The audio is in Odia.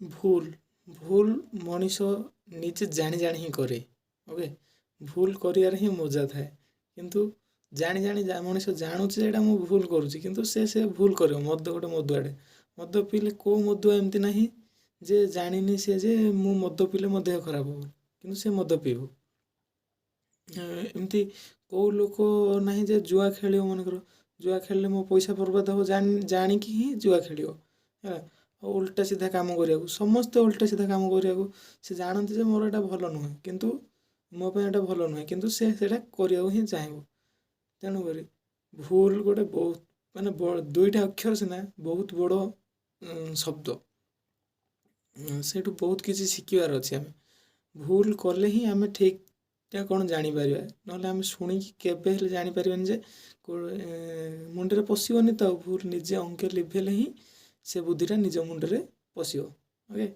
ଭୁଲ ଭୁଲ ମଣିଷ ନିଜେ ଜାଣି ଜାଣି ହିଁ କରେ। ଓକେ, ଭୁଲ କରିବାରେ ହିଁ ମଜା ଥାଏ। କିନ୍ତୁ ଜାଣି ଜାଣି ମଣିଷ ଜାଣୁଛି ଯେ ଏଇଟା ମୁଁ ଭୁଲ କରୁଛି, କିନ୍ତୁ ସେ ଭୁଲ କରିବ। ଗୋଟେ ମଦୁଆଟେ ମଦ ପିଇଲେ କେଉଁ ମଦୁଆ ଏମିତି ନାହିଁ ଯେ ଜାଣିନି ସେ ଯେ ମୁଁ ମଦ ପିଇଲେ ମୋ ଦେହ ଖରାପ ହବ, କିନ୍ତୁ ସେ ମଦ ପିଇବ। ଏମିତି କେଉଁ ଲୋକ ନାହିଁ ଯେ ଜୁଆ ଖେଳିବ, ମନେକର ଜୁଆ ଖେଳିଲେ ମୋ ପଇସା ବର୍ବାଦ ହବ, ଜାଣିକି ହିଁ ଜୁଆ ଖେଳିବ ହେଲା। ଆଉ ଓଲଟା ସିଧା କାମ କରିବାକୁ, ସମସ୍ତେ ଓଲଟା ସିଧା କାମ କରିବାକୁ ସେ ଜାଣନ୍ତି ଯେ ମୋର ଏଇଟା ଭଲ ନୁହେଁ, କିନ୍ତୁ ମୋ ପାଇଁ ଏଇଟା ଭଲ ନୁହେଁ, କିନ୍ତୁ ସେ ସେଇଟା କରିବାକୁ ହିଁ ଚାହିଁବ। ତେଣୁକରି ଭୁଲ ଗୋଟେ ବହୁତ ମାନେ ଦୁଇଟା ଅକ୍ଷର ସିନା ବହୁତ ବଡ଼ ଶବ୍ଦ। ସେଇଠୁ ବହୁତ କିଛି ଶିଖିବାର ଅଛି। ଆମେ ଭୁଲ କଲେ ହିଁ ଆମେ ଠିକଟା କ'ଣ ଜାଣିପାରିବା, ନହେଲେ ଆମେ ଶୁଣିକି କେବେ ହେଲେ ଜାଣିପାରିବାନି ଯେ ମୁଣ୍ଡରେ ପଶିବନି। ତ ଭୁଲ ନିଜେ ଅଙ୍ଗେ ଲିଭେଇଲେ ହିଁ ସେ ବୁଦ୍ଧିଟା ନିଜ ମୁଣ୍ଡରେ ପଶିବ। ଓକେ।